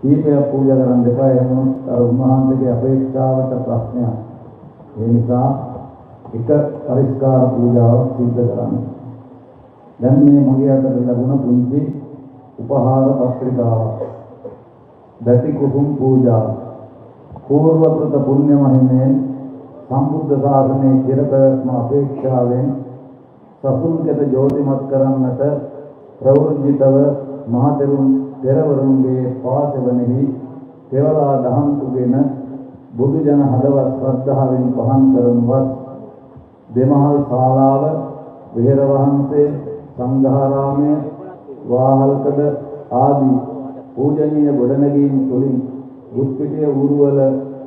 කීපයක් පූජා කරන්න දෙපා එහෙම අර උන්වහන්සේගේ අපේක්ෂාවට ප්‍රශ්නයක්. ඒ නිසා එක පරිස්කාර පූජාවක් සිද්ධ කරන්න. දැන් මේ මගේ අතට ලැබුණ පුංචි උපහාර පත්‍රිකාවක්. බැති කුසුම් පූජා. පූර්වකృత පුණ්‍ය මහිමයෙන් සම්බුද්ධ ශාසනයේ චිරපැවැත්ම අපේක්ෂාවෙන් සසුන් කෙත ජෝතිමත් කරන්නට ප්‍රවෘජිතව මහතෙරුන් පෙරවරුන්ගේ පාසෙවනෙහි තෙවලා දහම් තුගෙන බුදු ජන හදවත් ශ්‍රද්ධාවෙන් පහන් කරනවත් දෙමහල් ශාලාව විහෙර වහන්සේ සංඝාරාමය වාහල්කඩ ආදී පූජනීය ගොඩනැගීම් තුළින් බුත්පිටිය ඌරුවල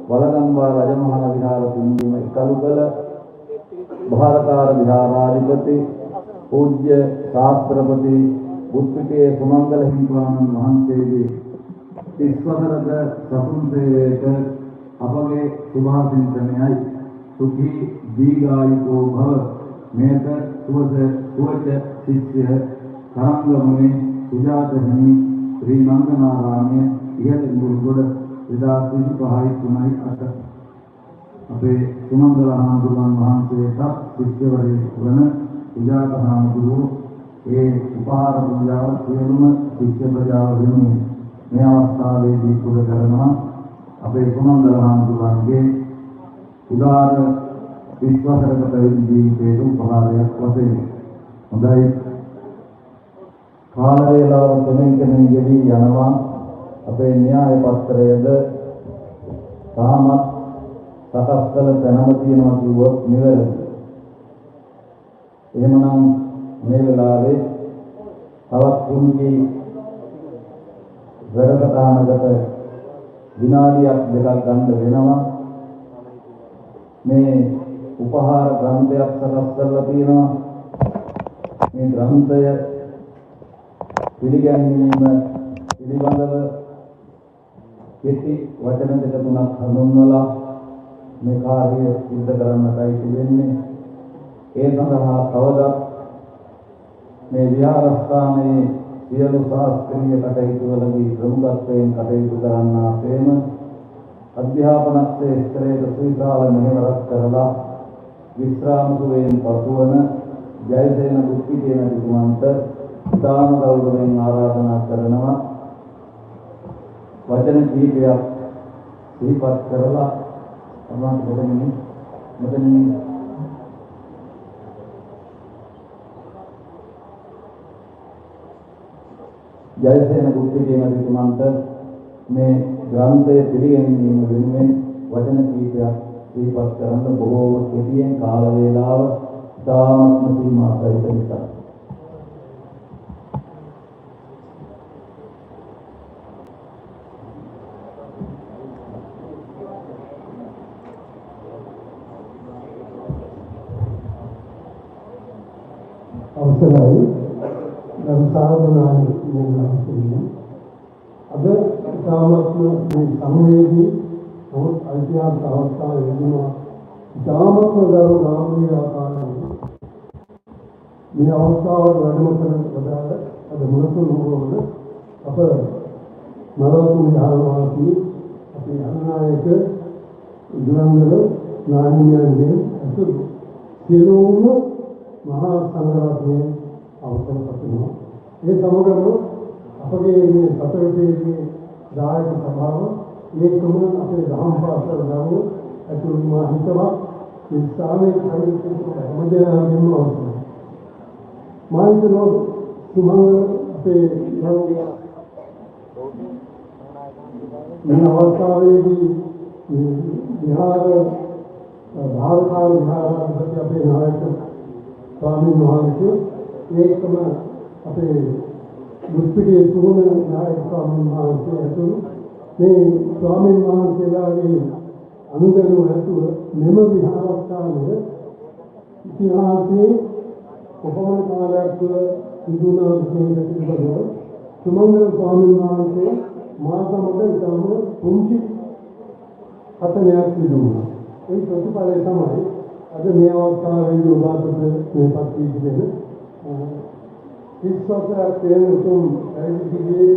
වලගම්බා රජමහා විහාර පින්දීම එකලු කළ භාරකාර විහාරාධිපති පූජ්‍ය ශාස්ත්‍රපති බුත්පිටියේ සුමංගල හිමිපාණන් වහන්සේගේ 34ක සතුන් සේවයට අපගේ සුභාසින්තනයයි සුඛී දීර්ඝායුකෝ භව මේක සුවච ශිෂ්‍ය කරංගමුනි සුජාත හිමි ශ්‍රී නන්දනාරාමයේ ඉහළ ඉඳුල්ගොඩ 2025 අපේ සුමංගල හාමුදුරුවන් වහන්සේට ශිෂ්‍යවරයෙකු වන සුජාත හාමුදුරුවෝ ඒ උපහාර පූජාව සියලුම ශිෂ්‍ය ප්‍රජාව වෙනුවෙන් මේ අවස්ථාවේදී පුද කරනවා. අපේ සුමංගල හාමුදුරුවන්ගේ උදාර විශ්වාසකට පැවිදි ජීවිතයේ උපහාරයක් වශයෙන්. හොඳයි. කාල වේලාව දෙමින් යෙදී යනවා. අපේ න්‍යාය පත්‍රයේද තාමත් සකස් කළ තැනම තියෙනවා කිව්වොත් නිවැරදි. එහෙමනම් මේ වෙලාවේ තවත් තුන්කි වැඩකටානකට විනාඩියක් දෙකක් ගන්න වෙනවා. මේ උපහාර ග්‍රන්ථයක් සකස් කරලා තියෙනවා. මේ ග්‍රන්ථය පිළිගැනීම පිළිබඳව කෙටි වචන දෙක තුනක් හඳුන්වලා මේ කාර්යය සිදු කරන්නටයි තියෙන්නේ. ඒ සඳහා තවදත් මේ විහාරස්ථානයේ සියලු ශාස්ත්‍රීය කටයුතු වලදී ප්‍රමුඛත්වයෙන් කටයුතු කරන්නාseම අධ්‍යාපන ක්ෂේත්‍රයේ සුවිශාල මෙහෙවරක් කරලා විශ්‍රාම සුවයෙන් පසුවන ජයසේන බුද්ධිදේන විදුමන්ත දාන ගෞරවයෙන් ආරාධනා කරනවා. වචන කීපයක් සිහිපත් කරලා තමයි මෙතනින් ජයසේන බුද්ධිදේන විදුමන්ත මේ ග්‍රන්ථය පිළිගැනීම වෙනුවෙන් වචන කීපයක් සිහිපත් කරන්න බොහෝ කෙටියෙන් කාල වේලාව ඉතාමත්ම සීමාසහිත නිසා. අවසරයි ගම්සාවනානි කියනවා. අද ඉතාමත්ම මේ සංවේදී තවත් ඓතිහාසික අවස්ථාවේදී ඉතාමත්ම ගරු ගාම්භීර ආකාරයෙන් මේ අවස්ථාවට වැඩම කරන වදාළ අද මුලතුන් වල අප නරෝතු විහාරවාසී අපේ අනායක දුරංගල නාහිමියන්ගේ අතුරු සියලුම මහා සංඝරත්නයේ අවසර පතුනවා. ඒ සමගම අපගේ මේ සතරපේගේ දායක සභාව ඒකම අපේ දහම් පාසල දරුවෝ අතුරු මා හිතවත් මේ සාමයේ කටයුතු හැමදේම අවසරයි. මායිකෝ සුමංගල අපේ මේ අවස්ථාවේදී විහාර භාරකාර විහාරාධිපති අපේ නායක ස්වාමීන් වහන්සේ ඒකම අපේ බුද්ධිගේ සුමන නායක ස්වාමීන් වහන්සේ ඇතුළු මේ ස්වාමීන් වහන්සේලාගේ අනුගමනය ඇතුව මෙම විහාරස්ථානයේ ඉතිහාසයේ කොපමණ කාලයක් තුළ සිදුවන විශේෂ පිළිබඳව සුමංගල ස්වාමීන් වහන්සේ මා සමග ඉතාම පුංචි කථනයක් සිදු වුණා. ඒ ප්‍රතිඵලය තමයි අද මේ අවස්ථාවේදී ඔබ අපට මේපත් වී තිබෙන විශ්වාසයක් තියෙන උතුම් ඇවිදිගේ